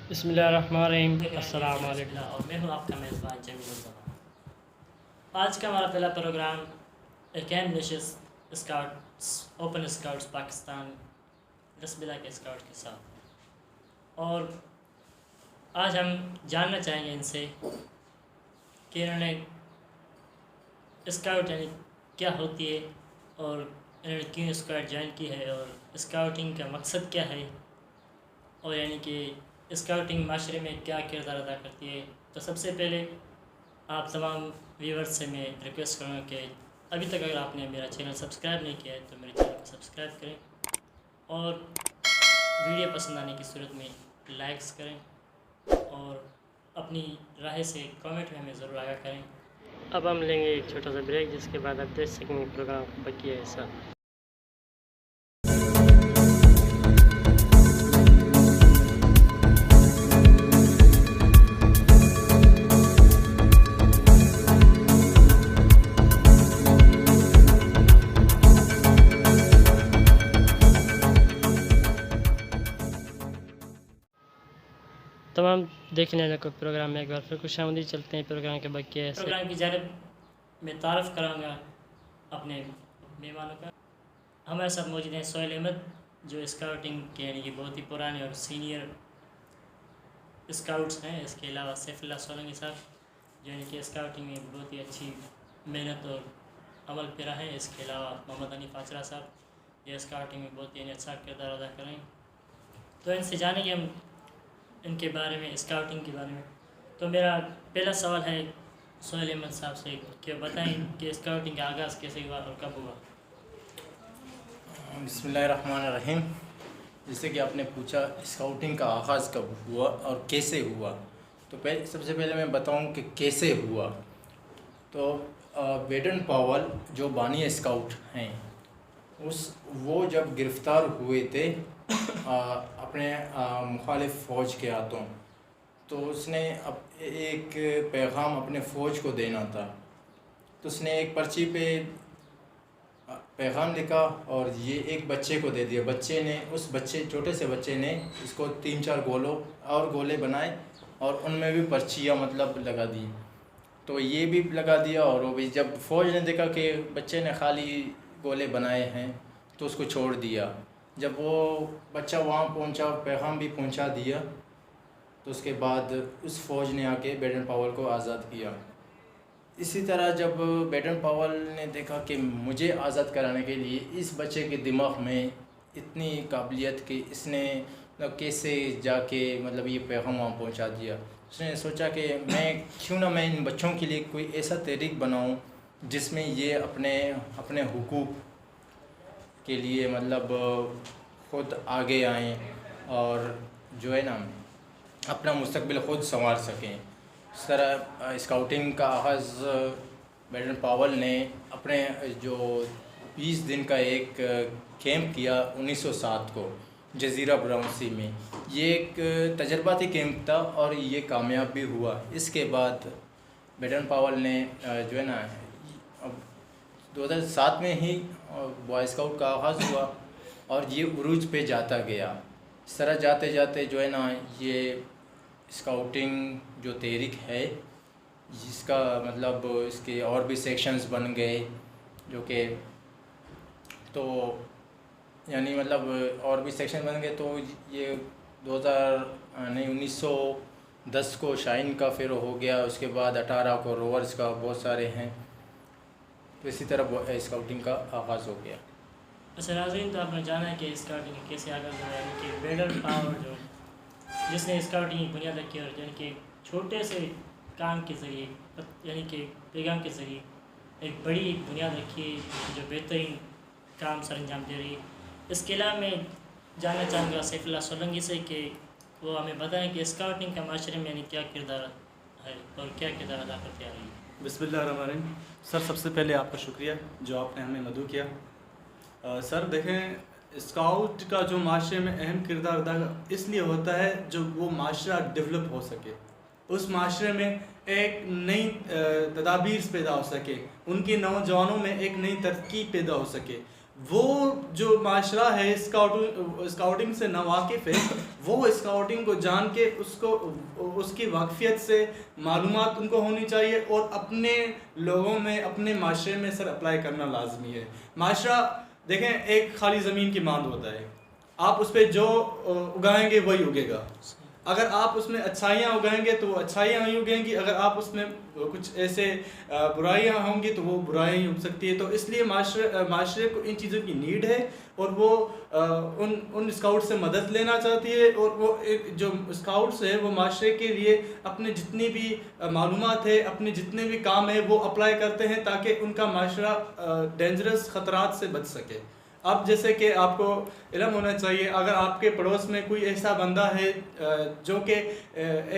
बिस्मिल्लाहिर्रहमानिर्रहीम। अस्सलाम वालेकुम। और मैं हूँ आपका मेज़बान जमील। आज का हमारा पहला प्रोग्राम एक ambitious scouts open scouts Pakistan रसबिला के स्काउट के साथ, और आज हम जानना चाहेंगे इनसे कि इन्होंने स्काउट यानी क्या होती है और इन्होंने क्यों स्काउट ज्वाइन की है और स्काउटिंग का मकसद क्या है, और यानी कि स्काउटिंग माशरे में क्या किरदार अदा करती है। तो सबसे पहले आप तमाम व्यूवर्स से मैं रिक्वेस्ट करूँगा कि अभी तक अगर आपने मेरा चैनल सब्सक्राइब नहीं किया है तो मेरे चैनल को सब्सक्राइब करें और वीडियो पसंद आने की सूरत में लाइक्स करें और अपनी राय से कमेंट में हमें ज़रूर आगाह करें। अब हम लेंगे एक छोटा सा ब्रेक, जिसके बाद आप देख सकेंगे प्रोग्राम का बकिया हिस्सा। तमाम देखने वालों को प्रोग्राम में एक बार फिर खुशामदीद। चलते हैं प्रोग्राम के बकिया हिस्से। प्रोग्राम की जानब मैं तारफ़ कराऊँगा अपने मेहमानों का। हमारे साथ मौजूद हैं सोहेल अहमद, जो स्काउटिंग के यानी कि बहुत ही पुराने और सीनियर स्काउट्स हैं। इसके अलावा सैफुल्लाह सोलंकी साहब, जो यानी कि स्काउटिंग में बहुत ही अच्छी मेहनत और अमल पेरा है। इसके अलावा मोहम्मद हनीफ आचरा साहब, जो स्काउटिंग में बहुत ही अच्छा किरदार अदा करें। तो इनसे जानेंगे हम इनके बारे में, स्काउटिंग के बारे में। तो मेरा पहला सवाल है सोहेल अहमद साहब से कि बताएं कि स्काउटिंग का आगाज़ कैसे हुआ और कब हुआ। बिस्मिल्लाहिर्रहमानिर्रहीम। जैसे कि आपने पूछा स्काउटिंग का आगाज़ कब हुआ और कैसे हुआ, तो सबसे पहले मैं बताऊं कि कैसे हुआ। तो बेडन पावल जो बानी स्काउट हैं, वो जब गिरफ़्तार हुए थे अपने मुखालिफ फ़ौज के हाथों, तो उसने एक पैगाम अपने फ़ौज को देना था। तो उसने एक पर्ची पे पैगाम लिखा और ये एक बच्चे को दे दिया। छोटे से बच्चे ने इसको 3-4 गोले बनाए और उनमें भी पर्चियाँ मतलब लगा दी। तो ये भी लगा दिया, और वो भी जब फ़ौज ने देखा कि बच्चे ने खाली गोले बनाए हैं तो उसको छोड़ दिया। जब वो बच्चा वहाँ पहुँचा, पैगाम भी पहुँचा दिया, तो उसके बाद उस फ़ौज ने आके बेडन पावल को आज़ाद किया। इसी तरह जब बेडन पावल ने देखा कि मुझे आज़ाद कराने के लिए इस बच्चे के दिमाग में इतनी काबिलियत कि इसने मतलब कैसे जाके मतलब ये पैगाम वहाँ पहुँचा दिया, उसने सोचा कि क्यों ना मैं इन बच्चों के लिए कोई ऐसा तहरीक बनाऊँ जिसमें ये अपने हुकूक के लिए मतलब ख़ुद आगे आएँ और जो है ना अपना मुस्तकबिल ख़ुद संवार सकें। इस तरह स्काउटिंग का आगाज़ बेडन पावल ने अपने जो 20 दिन का एक कैंप किया 1907 को जज़ीरा ब्राउनसी में। ये एक तजर्बाती कैंप था और ये कामयाब भी हुआ। इसके बाद बेडन पावल ने जो है ना 2007 में ही बॉय स्काउट का आगाज़ हुआ और ये उरूज पे जाता गया। इस तरह जाते जाते जो है ना ये स्काउटिंग जो तहरीक है, जिसका मतलब इसके और भी सेक्शंस बन गए, जो कि तो यानी मतलब और भी सेक्शन बन गए। तो ये 1910 को शाइन का फिर हो गया, उसके बाद 18 को रोवर्स का, बहुत सारे हैं। तो इसी तरह स्काउटिंग का आगाज़ हो गया। अच्छा नाज़रीन, तो आपने जाना है कि स्काउटिंग कैसे आगाज़ हुआ, यानी कि बेडन पावल जो जिसने स्काउटिंग की बुनियाद रखी और यानी कि छोटे से काम के ज़रिए यानी कि पैगाम के ज़रिए एक बड़ी बुनियाद रखी जो बेहतरीन काम सर अंजाम दे रही है। इसके अलावा मैं जानना चाहूँगा सैफुल्लाह सोलंकी से कि वो हमें बताएं कि स्काउटिंग का माशरे में यानी क्या किरदार है और क्या किरदार अदा करते आ रही है। बिस्मिल्लाहिर्रहमानिर्रहीम। सर, सबसे पहले आपका शुक्रिया जो आपने हमें मदऊ किया। सर देखें, स्काउट का जो माशरे में अहम किरदार अदा इसलिए होता है जो वो माशरा डेवलप हो सके, उस माशरे में एक नई तदाबीर पैदा हो सके, उनके नौजवानों में एक नई तरकीब पैदा हो सके। वो जो माशरा है स्काउटिंग से नावाकिफ़ है, वो स्काउटिंग को जान के उसको उसकी वाकफियत से मालूमात उनको होनी चाहिए और अपने लोगों में, अपने माशरे में सर अप्लाई करना लाजमी है। माशरा देखें, एक खाली ज़मीन की मांद होता है, आप उस पर जो उगाएंगे वही उगेगा। अगर आप उसमें अच्छाइयाँ उगाएंगे तो वो अच्छाइयाँ ही उगेंगी, अगर आप उसमें कुछ ऐसे बुराइयाँ होंगी तो वो बुराइयाँ ही उग सकती है। तो इसलिए माशरे को इन चीज़ों की नीड है और वो उन स्काउट से मदद लेना चाहती है। और वो जो स्काउट्स है वो माशरे के लिए अपने जितनी भी मालूमात है, अपने जितने भी काम है वो अप्लाई करते हैं ताकि उनका माशरा डेंजरस ख़तरात से बच सके। अब जैसे कि आपको इल्म होना चाहिए, अगर आपके पड़ोस में कोई ऐसा बंदा है जो कि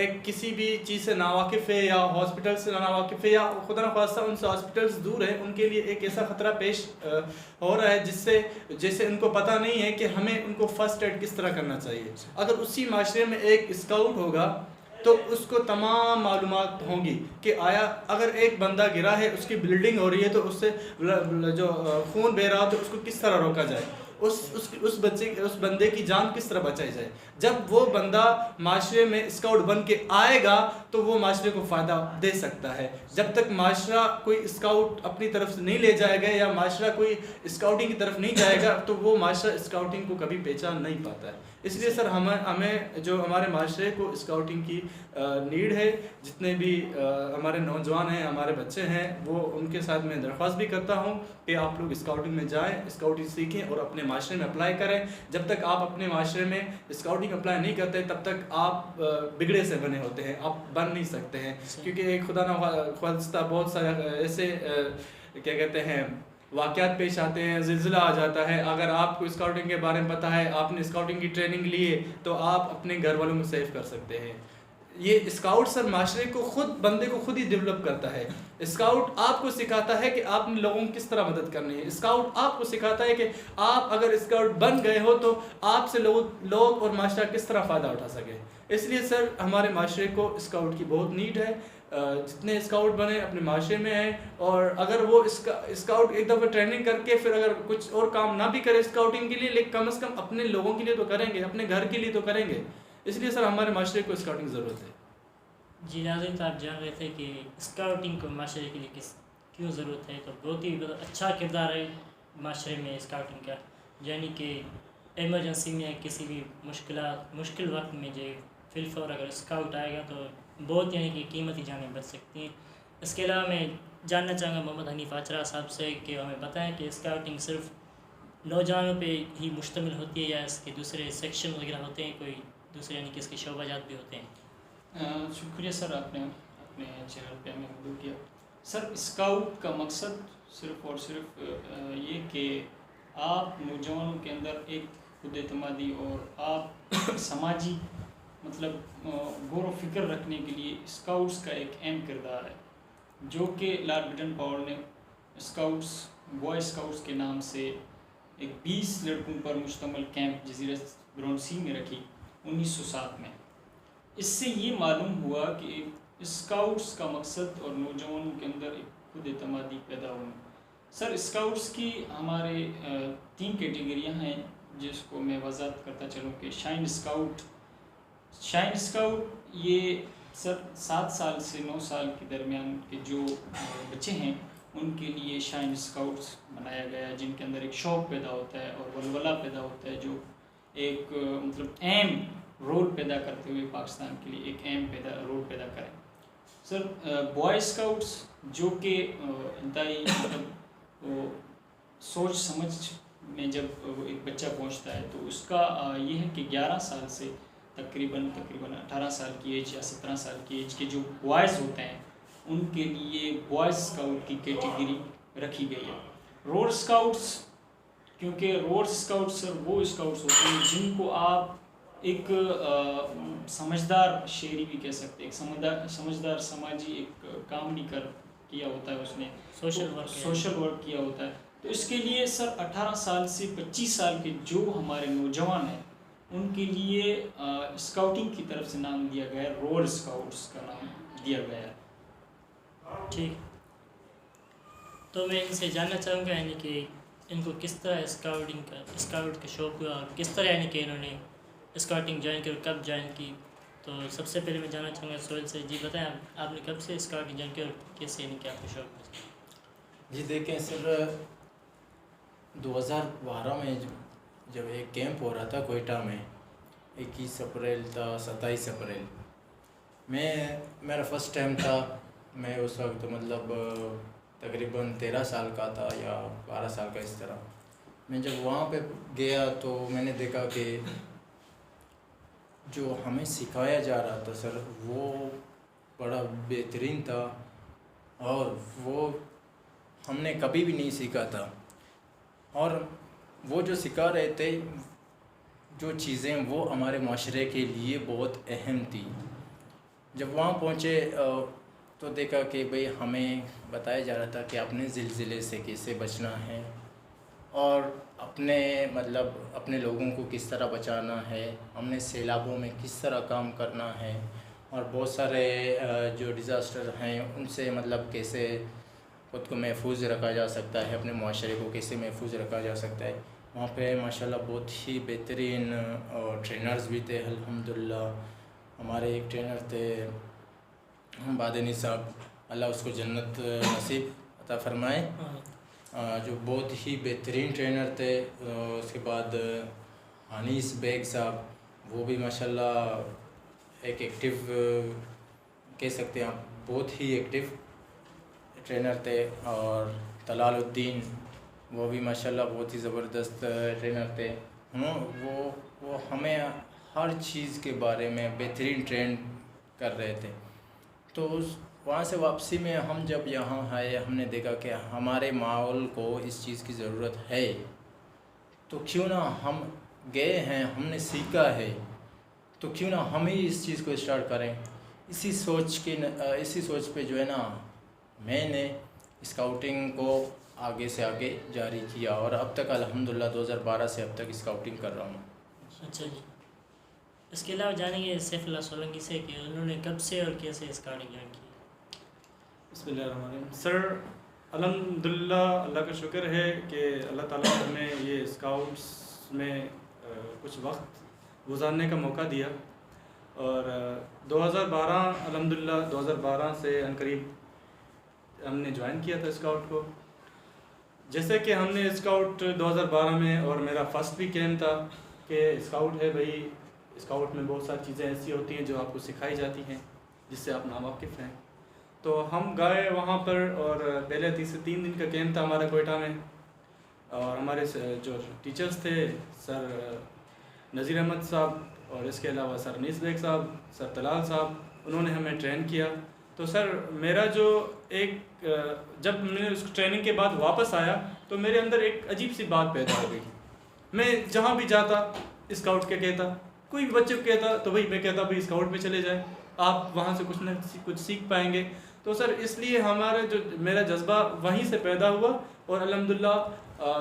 एक किसी भी चीज़ से नावाकिफ़ है या हॉस्पिटल से नावाकिफ़ है या खुदा न खास्ता उनसे हॉस्पिटल्स दूर है, उनके लिए एक ऐसा ख़तरा पेश हो रहा है जैसे उनको पता नहीं है कि हमें उनको फ़र्स्ट एड किस तरह करना चाहिए। अगर उसी माशरे में एक स्काउट होगा तो उसको तमाम मालूमात होंगी कि आया अगर एक बंदा गिरा है, उसकी ब्लीडिंग हो रही है तो उससे जो खून बह रहा हो तो उसको किस तरह रोका जाए, उस बंदे की जान किस तरह बचाई जाए। जब वो बंदा माशरे में स्काउट बन के आएगा तो वो माशरे को फ़ायदा दे सकता है। जब तक माशरा कोई स्काउट अपनी तरफ से नहीं ले जाएगा या माशरा कोई स्काउटिंग की तरफ नहीं जाएगा तो वो माशरा स्काउटिंग को कभी पहचान नहीं पाता है। इसलिए सर हमें जो हमारे माशरे को स्काउटिंग की नीड है, जितने भी हमारे नौजवान हैं, हमारे बच्चे हैं, वो उनके साथ मैं दरख्वास्त भी करता हूँ कि आप लोग स्काउटिंग में जाएं, स्काउटिंग सीखें और अपने माशरे में अप्लाई करें। जब तक आप अपने माशरे में स्काउटिंग अप्लाई नहीं करते तब तक आप बिगड़े से बने होते हैं, आप बन नहीं सकते हैं। क्योंकि एक खुदा न खास्ता बहुत सारे ऐसे क्या कहते हैं वाक़यात पेश आते हैं, ज़िलज़िला आ जाता है। अगर आपको स्काउटिंग के बारे में पता है, आपने स्काउटिंग की ट्रेनिंग ली है तो आप अपने घर वालों को सेव कर सकते हैं। ये स्काउट सर माशरे को बंदे को खुद ही डेवलप करता है। स्काउट आपको सिखाता है कि आपने लोगों की किस तरह मदद करनी है। स्काउट आपको सिखाता है कि आप अगर स्काउट बन गए हो तो आपसे लोग और माशरा किस तरह फ़ायदा उठा सके। इसलिए सर हमारे माशरे को स्काउट की बहुत नीड है। जितने स्काउट बने अपने माशरे में हैं, और अगर वो स्काउट एक दफ़ा ट्रेनिंग करके फिर अगर कुछ और काम ना भी करे स्काउटिंग के लिए, लेकिन कम से कम अपने लोगों के लिए तो करेंगे, अपने घर के लिए तो करेंगे। इसलिए सर हमारे माशरे को स्काउटिंग ज़रूरत है। जी नाज़रीन, तो आप जान रहे थे कि स्काउटिंग को माशरे के लिए क्यों ज़रूरत है। तो बहुत ही अच्छा किरदार है माशरे में स्काउटिंग का, यानी कि एमरजेंसी में किसी भी मुश्किल वक्त में जो फिलफौर अगर स्काउट आएगा तो बहुत यानी कि कीमती जानें बच सकती हैं। इसके अलावा मैं जानना चाहूँगा मोहम्मद हनीफ आचरा साहब से कि हमें बताएं कि स्काउटिंग सिर्फ नौजवानों पे ही मुश्तमिल होती है या इसके दूसरे सेक्शन वगैरह होते हैं, कोई दूसरे यानी कि इसके शोबाजात भी होते हैं। शुक्रिया सर, आपने अपने चैनल पे हमें मदद किया। सर स्काउट का मकसद सिर्फ़ और सिर्फ ये कि आप नौजवानों के अंदर एक खुद एतमादी और आप समाजी गौर व फिक्र रखने के लिए स्काउट्स का एक अहम किरदार है, जो कि लॉर्ड बेटन पावर ने स्काउट्स बॉय स्काउट्स के नाम से एक 20 लड़कों पर मुश्तमिल कैंप जज़ीरा ग्राउंड सी में रखी 1907 में। इससे ये मालूम हुआ कि स्काउट्स का मकसद और नौजवानों के अंदर एक खुद एतमादी पैदा होना। सर स्काउट्स की हमारे 3 कैटेगरियाँ हैं, जिसको मैं वजाहत करता चलूँ कि शाइन स्काउट ये सर 7 साल से 9 साल के दरमियान के जो बच्चे हैं उनके लिए शाइन स्काउट्स बनाया गया है, जिनके अंदर एक शौक़ पैदा होता है और वलवला पैदा होता है, जो एक अहम रोल पैदा करते हुए पाकिस्तान के लिए एक अहम रोल पैदा करें। सर बॉय स्काउट्स जो कि इंतहाई सोच समझ में जब एक बच्चा पहुंचता है तो उसका ये है कि 11 साल से तकरीबन 18 साल की एज या 17 साल की एज के जो बॉयज़ होते हैं उनके लिए बॉय स्काउट की कैटेगरी रखी गई है। रोड स्काउट्स, क्योंकि रोड स्काउट्स सर वो स्काउट्स होते हैं जिनको आप एक समझदार शेरी भी कह सकते हैं, एक समझदार समाजी एक काम भी किया होता है, उसने सोशल वर्क किया होता है। तो इसके लिए सर 18 साल से 25 साल के जो हमारे नौजवान हैं उनके लिए स्काउटिंग की तरफ से नाम दिया गया है, रोड स्काउट्स का नाम दिया गया है। ठीक, तो मैं इनसे जानना चाहूँगा यानी कि इनको किस तरह स्काउट का शौक़ हुआ और किस तरह यानी कि इन्होंने स्काउटिंग ज्वाइन की और कब ज्वाइन की। तो सबसे पहले मैं जानना चाहूँगा सोहेल से, जी बताएं आपने कब से स्काउटिंग ज्वाइन की और कैसे यानी कि आपको शौक़ हुआ। जी देखें सर, 2012 में जब एक कैंप हो रहा था कोयटा में, 21 अप्रैल था, 27 अप्रैल मेरा फर्स्ट टाइम था। मैं उस वक्त मतलब तकरीबन 13 साल का था या 12 साल का इस तरह। मैं जब वहाँ पे गया तो मैंने देखा कि जो हमें सिखाया जा रहा था सर वो बड़ा बेहतरीन था और वो हमने कभी भी नहीं सीखा था। और वो जो सिखा रहे थे जो चीज़ें वो हमारे माशरे के लिए बहुत अहम थी। जब वहाँ पहुँचे तो देखा कि भाई हमें बताया जा रहा था कि अपने ज़िलज़िले से कैसे बचना है और अपने लोगों को किस तरह बचाना है, हमने सैलाबों में किस तरह काम करना है और बहुत सारे जो डिज़ास्टर हैं उनसे कैसे ख़ुद को महफूज रखा जा सकता है, अपने माशरे को कैसे महफूज रखा जा सकता है। वहाँ पे माशाल्लाह बहुत ही बेहतरीन ट्रेनर्स भी थे अल्हम्दुलिल्लाह। हमारे एक ट्रेनर थे बादनी साहब, अल्लाह उसको जन्नत नसीब अता फरमाए, जो बहुत ही बेहतरीन ट्रेनर थे। उसके बाद अनीस बेग साहब, वो भी माशाल्लाह एक एक्टिव कह सकते हैं आप, बहुत ही एक्टिव ट्रेनर थे। और तलालुद्दीन, वो भी माशाल्लाह बहुत ही ज़बरदस्त ट्रेनर थे। वो हमें हर चीज़ के बारे में बेहतरीन ट्रेन कर रहे थे। तो वहाँ से वापसी में हम जब यहाँ आए हमने देखा कि हमारे माहौल को इस चीज़ की ज़रूरत है, तो क्यों ना हम गए हैं, हमने सीखा है, तो क्यों ना हम ही इस चीज़ को स्टार्ट करें। इसी सोच पे जो है ना मैंने स्काउटिंग को आगे से आगे जारी किया और अब तक अल्हम्दुलिल्लाह 2012 से अब तक स्काउटिंग कर रहा हूँ। अच्छा जी, इसके अलावा जानेंगे सैफुल्लाह सोलंकी से कि उन्होंने कब से और कैसे स्काउटिंग ज्वाइन की। बिस्मिल्लाहिर्रहमानिर्रहीम। सर अल्हम्दुलिल्लाह, अल्लाह का शुक्र है कि अल्लाह ताला ने हमें ये स्काउट्स में कुछ वक्त गुजारने का मौका दिया। और 2012 अल्हम्दुलिल्लाह 2012 से अनकरीब हमने ज्वाइन किया था स्काउट को। जैसे कि हमने स्काउट 2012 में, और मेरा फर्स्ट भी कैंप था कि स्काउट है भाई, स्काउट में बहुत सारी चीज़ें ऐसी होती हैं जो आपको सिखाई जाती हैं जिससे आप नावाकिफ़ हैं। तो हम गए वहाँ पर और पहले 3 दिन का कैंप था हमारा कोयटा में। और हमारे जो टीचर्स थे सर नज़ीर अहमद साहब और इसके अलावा सर अनीस बेग साहब, सर तलाल साहब, उन्होंने हमें ट्रेन किया। तो सर मेरा जो जब मैंने उस ट्रेनिंग के बाद वापस आया तो मेरे अंदर एक अजीब सी बात पैदा हो गई। मैं जहाँ भी जाता स्काउट के कहता, कोई भी बच्चे को कहता तो भाई मैं कहता भाई स्काउट में चले जाए, आप वहाँ से कुछ न कुछ सीख पाएंगे। तो सर इसलिए मेरा जज्बा वहीं से पैदा हुआ और अल्हम्दुलिल्लाह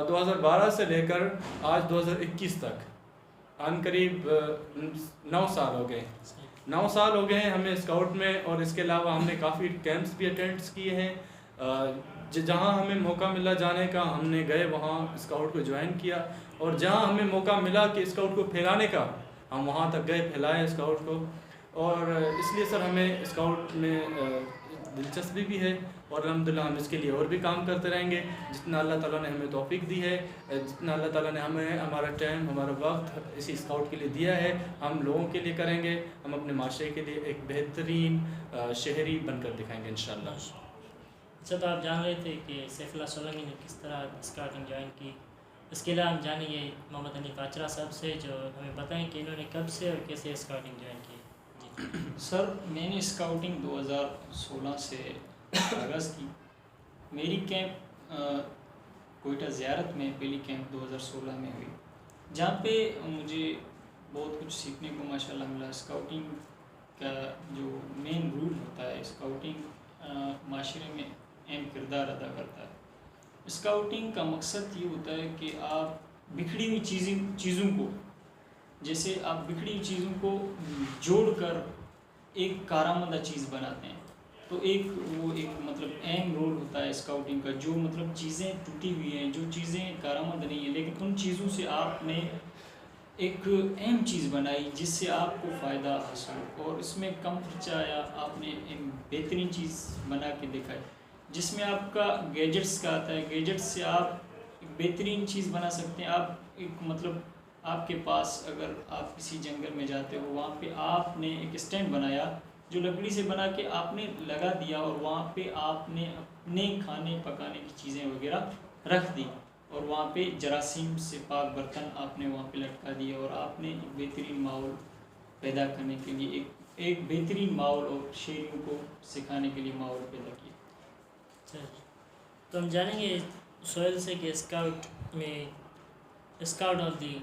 2012 से लेकर आज 2021 तक अनकरीब 9 साल हो गए। 9 साल हो गए हैं हमें स्काउट में। और इसके अलावा हमने काफ़ी कैंप्स भी अटेंड किए हैं। जहाँ हमें मौका मिला जाने का हमने गए, वहाँ स्काउट को ज्वाइन किया। और जहाँ हमें मौका मिला कि स्काउट को फैलाने का, हम वहाँ तक गए, फैलाए स्काउट को। और इसलिए सर हमें स्काउट में दिलचस्पी भी है और अल्हम्दुलिल्लाह हम इसके लिए और भी काम करते रहेंगे। जितना अल्लाह ताला ने हमें तौफीक दी है, जितना अल्लाह ताला ने हमें हमारा टाइम, हमारा वक्त इसी स्काउट के लिए दिया है, हम लोगों के लिए करेंगे। हम अपने माशरे के लिए एक बेहतरीन शहरी बनकर दिखाएंगे इंशाअल्लाह। अच्छा, तो आप जान रहे थे कि सैफुल्लाह सोलंकी ने किस तरह स्काउटिंग ज्वाइन की। इसके अलावा हम जानेंगे मोहम्मद हनीफ आचरा साहब से, जो हमें बताएं कि इन्होंने कब से और कैसे स्काउटिंग ज्वाइन की। सर मैंने स्काउटिंग 2016 से आगाज़ की। मेरी कैंप कोयटा ज़ियारत में पहली कैंप 2016 में हुई, जहाँ पे मुझे बहुत कुछ सीखने को माशाल्लाह मिला। स्काउटिंग का जो मेन रूल होता है, स्काउटिंग माशरे में अहम किरदार अदा करता है। स्काउटिंग का मकसद ये होता है कि आप बिखरी हुई चीज़ों को, जैसे आप बिखरी हुई चीज़ों को जोड़कर एक कारआमद चीज़ बनाते हैं। तो एक वो एक मतलब अहम रोल होता है स्काउटिंग का, जो मतलब चीज़ें टूटी हुई हैं, जो चीज़ें कारआमद नहीं है, लेकिन उन चीज़ों से आपने एक अहम चीज़ बनाई जिससे आपको फ़ायदा हासिल हो, और इसमें कम खर्चा आया, आपने एक बेहतरीन चीज़ बना के दिखाई जिसमें आपका गैजेट्स का आता है। गैजेट्स से आप एक बेहतरीन चीज़ बना सकते हैं। आप एक मतलब आपके पास अगर आप किसी जंगल में जाते हो, वहाँ पे आपने एक स्टैंड बनाया जो लकड़ी से बना के आपने लगा दिया, और वहाँ पे आपने अपने खाने पकाने की चीज़ें वगैरह रख दी, और वहाँ पे जरासीम से पाक बर्तन आपने वहाँ पे लटका दिए, और आपने एक बेहतरीन माहौल पैदा करने के लिए एक बेहतरीन माहौल और शेरियों को सिखाने के लिए माहौल पैदा किया। अच्छा, तो हम जानेंगे सोहेल से कि scout of the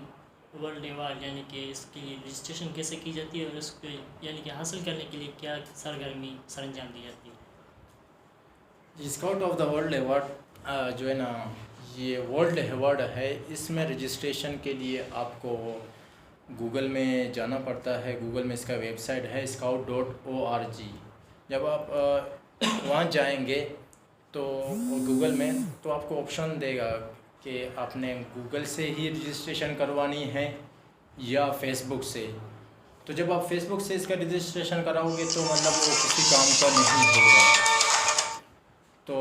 world award यानी कि इसके लिए रजिस्ट्रेशन कैसे की जाती है, और इसको यानी कि हासिल करने के लिए क्या सरगर्मी सरंजाम दी जाती है। Scout of the world award जो है ना, ये वर्ल्ड अवार्ड है। इसमें रजिस्ट्रेशन के लिए आपको गूगल में जाना पड़ता है। गूगल में इसका वेबसाइट है scout.org। जब आप वहाँ जाएंगे तो गूगल में तो आपको ऑप्शन देगा कि आपने गूगल से ही रजिस्ट्रेशन करवानी है या फेसबुक से। तो जब आप फेसबुक से इसका रजिस्ट्रेशन कराओगे तो मतलब वो किसी काम का नहीं होगा। तो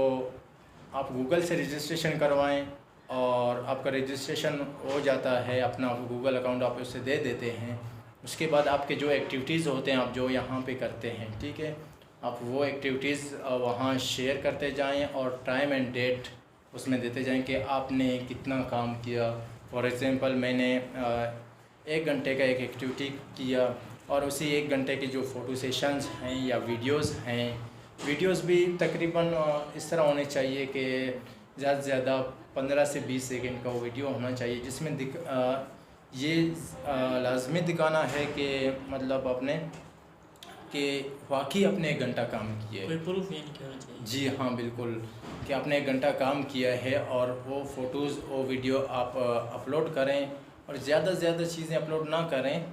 आप गूगल से रजिस्ट्रेशन करवाएं और आपका रजिस्ट्रेशन हो जाता है, अपना गूगल अकाउंट आप उससे दे देते हैं। उसके बाद आपके जो एक्टिविटीज़ होते हैं, आप जो यहाँ पे करते हैं, ठीक है, आप वो एक्टिविटीज़ वहाँ शेयर करते जाएं और टाइम एंड डेट उसमें देते जाएं कि आपने कितना काम किया। फॉर एग्ज़ाम्पल मैंने 1 घंटे का एक एक्टिविटी किया, और उसी 1 घंटे के जो फ़ोटो सेशंस हैं या वीडियोस हैं, वीडियोस भी तकरीबन इस तरह होने चाहिए कि ज़्यादा से ज़्यादा 15 से 20 सेकंड का वो वीडियो होना चाहिए, जिसमें ये लाजमी दिखाना है कि मतलब आपने कि वाकई अपने 1 घंटा काम किया है। कोई प्रूफ यानी कि होना चाहिए। जी हाँ, बिल्कुल, कि आपने 1 घंटा काम किया है, और वो फ़ोटोज़ वो वीडियो आप अपलोड करें, और ज़्यादा से ज़्यादा चीज़ें अपलोड ना करें।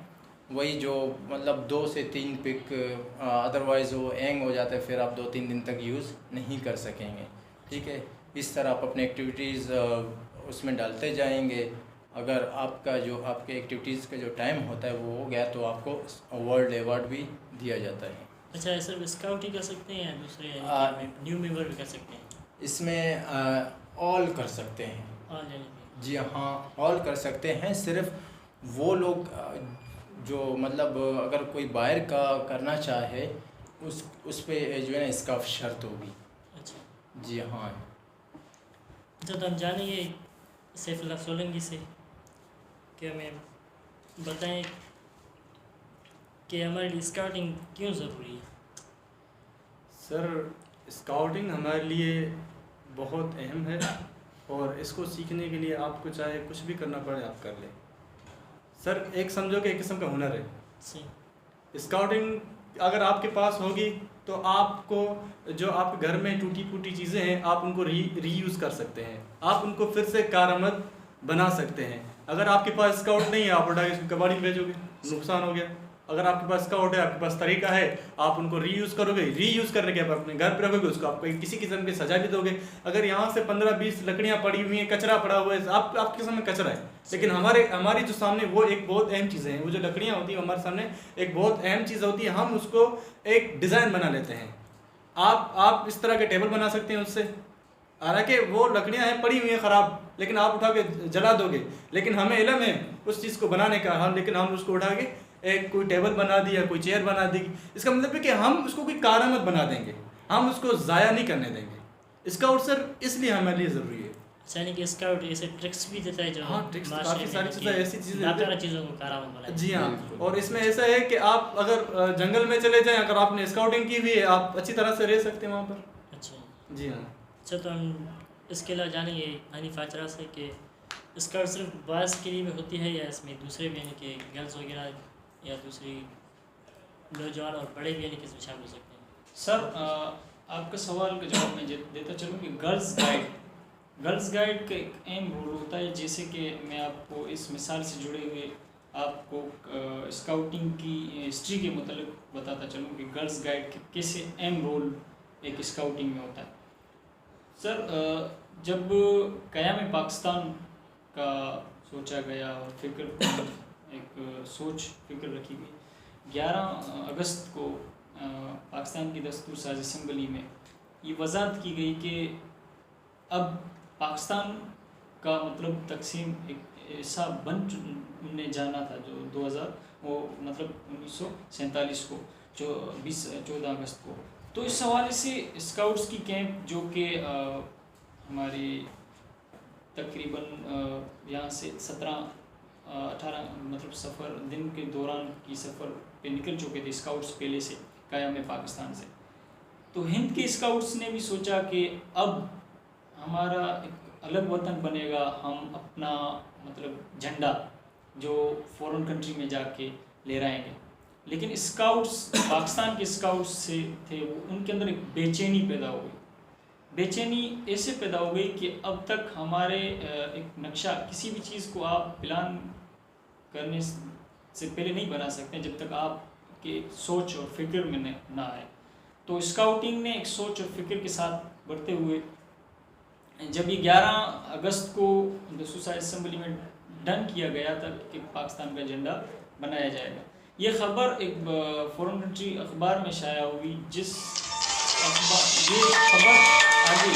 वही जो मतलब 2 से 3 पिक, अदरवाइज़ वो हैंग हो जाता है, फिर आप 2-3 दिन तक यूज़ नहीं कर सकेंगे, ठीक है। इस तरह आप अपने एक्टिविटीज़ उसमें डालते जाएंगे। अगर आपका जो आपके एक्टिविटीज़ का जो टाइम होता है वो हो गया तो आपको वर्ल्ड अवार्ड भी दिया जाता है। अच्छा, सिर्फ स्काउट ही कर सकते हैं या दूसरे न्यू मेंबर भी कर सकते हैं? इसमें ऑल कर सकते हैं। ऑल यानी कि जी हाँ, ऑल कर सकते हैं। सिर्फ वो लोग जो मतलब अगर कोई बाहर का करना चाहे उस पे जो है ना इसका शर्त होगी। अच्छा जी हाँ। अच्छा, तो हम जानेंगे सैफुल्लाह सोलंकी से कि हमें बताएं कि हमारे लिए स्काउटिंग क्यों ज़रूरी है। सर, स्काउटिंग हमारे लिए बहुत अहम है, और इसको सीखने के लिए आपको चाहे कुछ भी करना पड़े आप कर लें। सर, एक समझो कि एक किस्म का हुनर है। सही। स्काउटिंग अगर आपके पास होगी तो आपको जो आपके घर में टूटी फूटी चीज़ें हैं आप उनको रीयूज़ कर सकते हैं, आप उनको फिर से कारआमद बना सकते हैं। अगर आपके पास स्काउट नहीं है, आप उठा के कबाड़ी में भेजोगे, नुकसान हो गया। अगर आपके पास स्काउट है, आपके पास तरीका है, आप उनको रीयूज़ करोगे, रीयूज़ करने के बाद अपने घर पर रखोगे, उसको आप किसी किस्म की सजा भी दोगे। अगर यहाँ से 15-20 लकड़ियाँ पड़ी हुई हैं, कचरा पड़ा हुआ है, आपके सामने कचरा है, लेकिन हमारी जो सामने वो एक बहुत अहम चीज़ें हैं। वो जो लकड़ियाँ होती हैं हमारे सामने एक बहुत अहम चीज़ होती है, हम उसको एक डिज़ाइन बना लेते हैं। आप इस तरह के टेबल बना सकते हैं उससे, हालांकि वो लकड़ियाँ हैं पड़ी हुई हैं ख़राब, लेकिन आप उठा के जला दोगे, लेकिन हमें इल्म है उस चीज़ को बनाने का, लेकिन हम उसको उठा के एक कोई टेबल बना दिया, कोई चेयर बना दी। इसका मतलब है कि हम उसको कोई कारआमद बना देंगे, हम उसको ज़ाया नहीं करने देंगे। स्काउट सर इसलिए हमारे लिए ज़रूरी है। यानी कि स्काउट ऐसे ट्रिक्स भी देता है जो हाँ, ट्रिक्स काफ़ी सारी चीज़ें ऐसी चीज़ें लातारा चीज़ों को कारआमद बनाए। जी हाँ, और इसमें ऐसा है कि आप अगर जंगल में चले जाएं, अगर आपने स्काउटिंग की हुई है, आप अच्छी तरह से रह सकते हैं वहाँ पर। अच्छा जी हाँ। अच्छा, तो हम इसके अलावा जानेंगे हनीफ आचरा से कि स्काउट सिर्फ बॉयज़ के लिए भी होती है या इसमें दूसरे भी यानी कि गर्ल्स वगैरह या दूसरी नौजवान और बड़े भी यानी कि इसमें शामिल हो सकते हैं? सर, आपका सवाल का जवाब मैं देता चलूँ कि गर्ल्स गाइड का एक अहम रोल होता है। जैसे कि मैं आपको इस मिसाल से जुड़े हुए आपको स्काउटिंग की हिस्ट्री के मतलब बताता चलूँ कि गर्ल्स गाइड के कैसे अहम रोल एक स्काउटिंग में होता है। सर जब क़याम पाकिस्तान का सोचा गया और फिक्र एक फिक्र रखी गई 11 अगस्त को पाकिस्तान की दस्तूर साज असम्बली में ये वजाहत की गई कि अब पाकिस्तान का मतलब तकसीम एक ऐसा बनने जाना था जो 2000 वो मतलब 1947 को जो 14 अगस्त को। तो इस हवाले से स्काउट्स की कैंप जो कि हमारी तकरीबन यहाँ से 17-18 मतलब सफ़र दिन के दौरान की सफ़र पे निकल चुके थे स्काउट्स पहले से क़याम पाकिस्तान से। तो हिंद के स्काउट्स ने भी सोचा कि अब हमारा एक अलग वतन बनेगा, हम अपना मतलब झंडा जो फ़ॉरेन कंट्री में जाके ले आएंगे। लेकिन स्काउट्स पाकिस्तान के स्काउट्स से थे वो उनके अंदर एक बेचैनी पैदा हो गई। बेचैनी ऐसे पैदा हो गई कि अब तक हमारे एक नक्शा किसी भी चीज़ को आप प्लान करने से पहले नहीं बना सकते जब तक आपके सोच और फिक्र में ना आए। तो स्काउटिंग ने एक सोच और फिक्र के साथ बढ़ते हुए जब ये 11 अगस्त को दस्तूर साज असम्बली में डन किया गया था कि पाकिस्तान का झंडा बनाया जाएगा, ये ख़बर एक फ़ॉरेन कंट्री अखबार में शाया हुई। जिस अखबार ये खबर आगे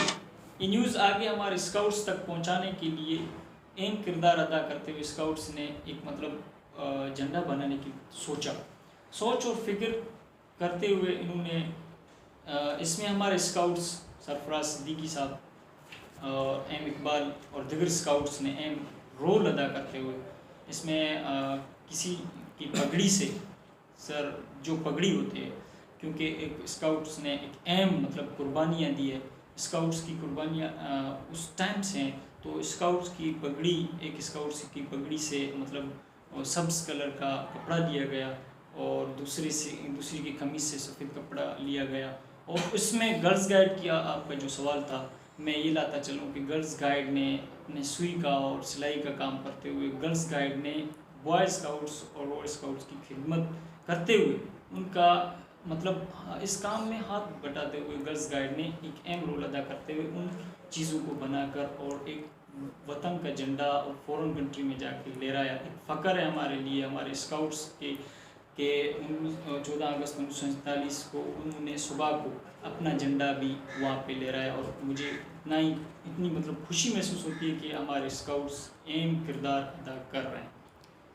ये न्यूज़ आगे हमारे स्काउट्स तक पहुंचाने के लिए अहम किरदार अदा करते हुए स्काउट्स ने एक मतलब झंडा बनाने की सोच और फिक्र करते हुए इन्होंने इसमें हमारे स्काउट्स सरफराज सिद्दीकी साहब और एम इकबाल और दिगर स्काउट्स ने अहम रोल अदा करते हुए इसमें किसी की पगड़ी से सर जो पगड़ी होती है, क्योंकि एक स्काउट्स ने एक अहम मतलब कुर्बानियाँ दी है, स्काउट्स की कुर्बानियाँ उस टाइम से हैं। तो स्काउट्स की पगड़ी एक स्काउट्स की पगड़ी से मतलब सब्ज़ कलर का कपड़ा दिया गया और दूसरी की कमीज से सफ़ेद कपड़ा लिया गया। और उसमें गर्ल्स गाइड किया आपका जो सवाल था, मैं ये लाता चलूँ कि गर्ल्स गाइड ने अपने सुई का और सिलाई का काम करते हुए गर्ल्स गाइड ने बॉय स्काउट्स और रोड स्काउट्स की खिदमत करते हुए उनका मतलब इस काम में हाथ बटाते हुए गर्ल्स गाइड ने एक अहम रोल अदा करते हुए उन चीज़ों को बनाकर और एक वतन का झंडा और फ़ॉरेन कंट्री में जाके ले रहा है। एक फ़ख्र है हमारे लिए, हमारे स्काउट्स के 14 अगस्त 1947 को उन्होंने सुबह को अपना झंडा भी वहाँ पे ले रहा है। और मुझे इतनी मतलब खुशी महसूस होती है कि हमारे स्काउट्स अहम किरदार अदा कर रहे हैं।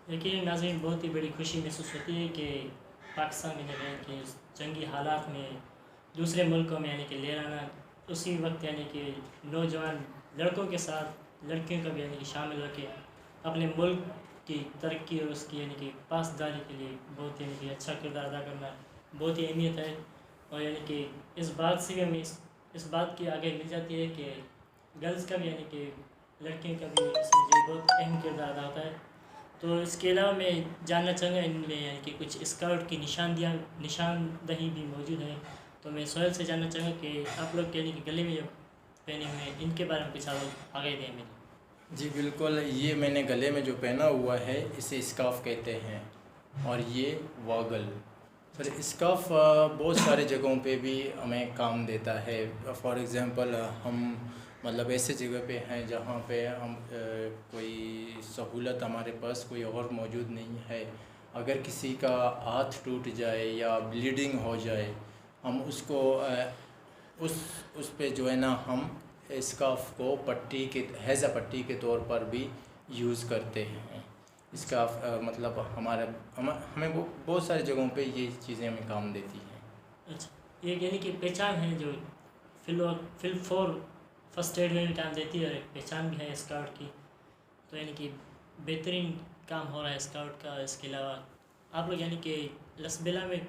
यकीन नाज़रीन बहुत ही बड़ी खुशी महसूस होती है कि पाकिस्तान में यानी कि जंगी हालात में दूसरे मुल्कों में यानी कि ले आना, उसी वक्त यानी कि नौजवान लड़कों के साथ लड़कियों का भी यानी कि शामिल होकर अपने मुल्क की तरक्की और उसकी यानी कि पासदारी के लिए बहुत यानी कि अच्छा किरदार अदा करना बहुत ही अहमियत है। और यानी कि इस बात से भी हमें इस बात की आगे मिल जाती है कि गर्ल्स का भी यानी कि लड़कियों का भी इसमें जो बहुत अहम किरदार अदा होता है। तो इसके अलावा मैं जानना चाहूँगा इनमें यानी कि कुछ स्काउट की निशानदही भी मौजूद है। तो मैं सोहेल से जानना चाहूँगा कि आप लोग यानी कि गले में जो पहने हुए हैं इनके बारे में कुछ आप आगे दें मेरे। जी बिल्कुल, ये मैंने गले में जो पहना हुआ है इसे स्कार्फ कहते हैं और ये वागल। सर स्कार्फ बहुत सारे जगहों पे भी हमें काम देता है। फॉर एग्ज़ाम्पल हम मतलब ऐसे जगह पे हैं जहाँ पे हम कोई सहूलत हमारे पास कोई और मौजूद नहीं है। अगर किसी का हाथ टूट जाए या ब्लीडिंग हो जाए, हम उसको उस पे जो है ना हम स्कार्फ को पट्टी के हैज़ा पट्टी के तौर पर भी यूज़ करते हैं। स्कार्फ मतलब हमें बहुत सारी जगहों पे ये चीज़ें हमें काम देती हैं। अच्छा, ये यानी कि पहचान है जो फिल फॉर फर्स्ट एड में भी काम देती है और एक पहचान भी है स्काउट की। तो यानी कि बेहतरीन काम हो रहा है स्काउट का। इसके अलावा आप लोग यानी कि लसबेला में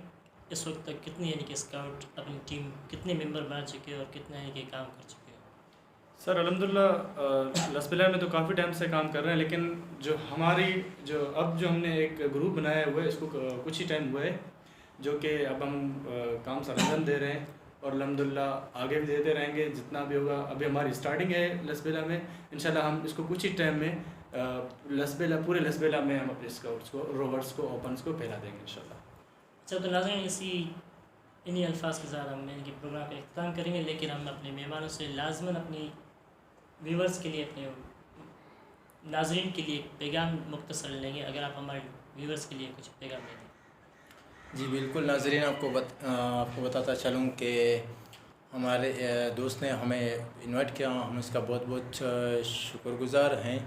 इस वक्त तक कितनी यानी कि स्काउट अपनी टीम कितने मेंबर बना चुके हैं और कितना यानी कि काम कर चुके हैं? सर अल्हम्दुलिल्लाह लसबेला में तो काफ़ी टाइम से काम कर रहे हैं, लेकिन जो हमने एक ग्रुप बनाया हुआ है इसको कुछ ही टाइम हुआ है, जो कि अब हम काम सरंजाम दे रहे हैं और अल्हम्दुलिल्लाह आगे भी देते रहेंगे जितना भी होगा। अभी हमारी स्टार्टिंग है लसबेला में, इंशाल्लाह हम इसको कुछ ही टाइम में पूरे लसबेला में हम अपने स्काउट्स को रोवर्स को ओपन्स को फैला देंगे इंशाल्लाह। अच्छा, तो नाज़रीन इसी इन्हीं अल्फाज के साथ हम यानी कि प्रोग्राम का इख्तिताम करेंगे, लेकिन हम अपने मेहमानों से लाजमन अपनी व्यूवर्स के लिए, अपने नाजरीन के लिए पैगाम मुख्तसर लेंगे। अगर आप हमारे व्यूवर्स के लिए कुछ पैगाम दें। जी बिल्कुल नाजरीन, आपको बताता चलूँ कि हमारे दोस्त ने हमें इनवाइट किया, हम इसका बहुत बहुत शुक्रगुज़ार हैं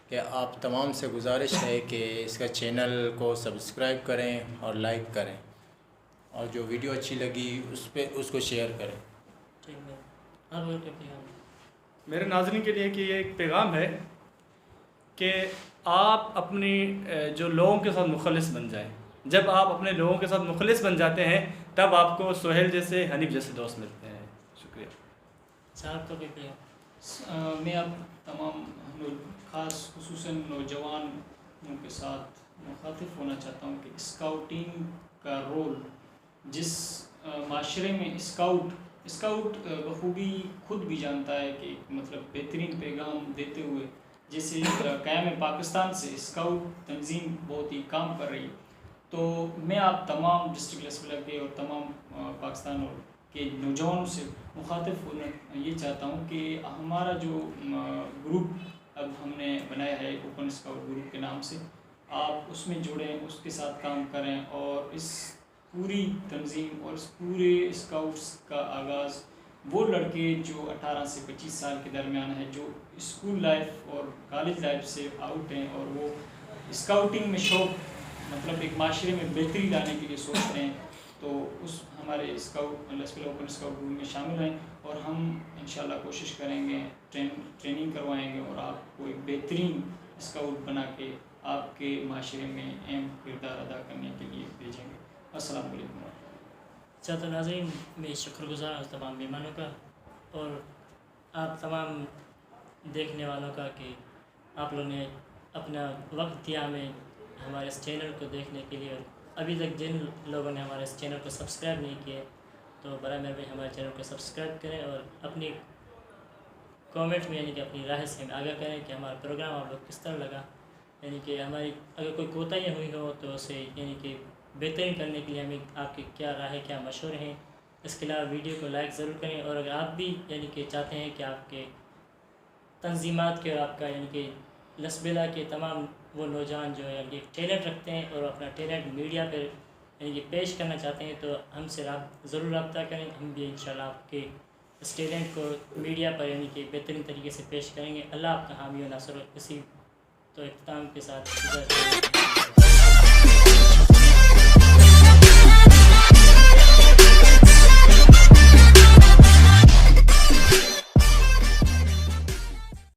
कि आप तमाम से गुजारिश है कि इसका चैनल को सब्सक्राइब करें और लाइक करें, और जो वीडियो अच्छी लगी उसको शेयर करें। ठीक है, आप और क्या पैगाम? मेरे नाज़रीन के लिए कि ये एक पैगाम है कि आप अपनी जो लोगों के साथ मुखलिस बन जाएं। जब आप अपने लोगों के साथ मुखलिस बन जाते हैं तब आपको सोहेल जैसे, हनीफ जैसे दोस्त मिलते हैं। शुक्रिया। साहब का भी पैगाम? मैं अब तमाम ख़ास खुसूसन नौजवानों के साथ मुखातिब होना चाहता हूँ कि स्काउटिंग का रोल, जिस माशरे में स्काउट बखूबी खुद भी जानता है कि मतलब बेहतरीन पैगाम देते हुए, जैसे क़याम पाकिस्तान से स्काउट तंजीम बहुत ही काम कर रही है। तो मैं आप तमाम डिस्ट्रिक्ट लेवल के और तमाम पाकिस्तान और के नौजवानों से मुखातिब होना ये चाहता हूँ कि हमारा जो ग्रुप अब हमने बनाया है ओपन स्काउट ग्रुप के नाम से, आप उसमें जुड़ें, उसके साथ काम करें, और इस पूरी तंजीम और इस पूरे स्काउट्स का आगाज़ वो लड़के जो 18 से 25 साल के दरमियान है, जो स्कूल लाइफ और कॉलेज लाइफ से आउट हैं और वो स्काउटिंग में शौक़ मतलब एक माशरे में बेहतरी लाने के लिए सोच रहे हैं, तो उस हमारे स्काउट लसफिल ओपन स्काउट ग्रुप में शामिल हैं, और हम इंशाल्लाह कोशिश करेंगे, ट्रेनिंग करवाएंगे और आपको एक बेहतरीन स्काउट बना के आपके माशरे में अहम किरदार अदा करने के लिए भेजेंगे। अस्सलाम वालेकुम। अच्छा, तो नाज़रीन, मैं शुक्रगुज़ार हूँ तमाम मेहमानों का और आप तमाम देखने वालों का कि आप लोगों ने अपना वक्त दिया हमें हमारे इस चैनल को देखने के लिए। और अभी तक जिन लोगों ने हमारे इस चैनल को सब्सक्राइब नहीं किए, तो बराए मेहरबानी हमारे चैनल को सब्सक्राइब करें और अपनी कमेंट में यानी कि अपनी राय से आगाह करें कि हमारा प्रोग्राम आप लोग किस तरह लगा। यानी कि हमारी अगर कोई कोताहियाँ हुई हो तो उसे यानी कि बेहतरीन करने के लिए हमें आपके क्या राय, क्या मशवरे हैं। इसके अलावा वीडियो को लाइक ज़रूर करें, और अगर आप भी यानी कि चाहते हैं कि आपके तंजीमात के और आपका यानी कि लसबेला के तमाम वो नौजवान जो है यानी टैलेंट रखते हैं और अपना टैलेंट मीडिया पर यानी कि पेश करना चाहते हैं, तो हमसे ज़रूर रब्ता करें। हम भी इंशाल्लाह आपके इस टैलेंट को मीडिया पर यानी कि बेहतरीन तरीके से पेश करेंगे। अल्लाह आपका हामी और नासर। इसी तो इख्तिताम के साथ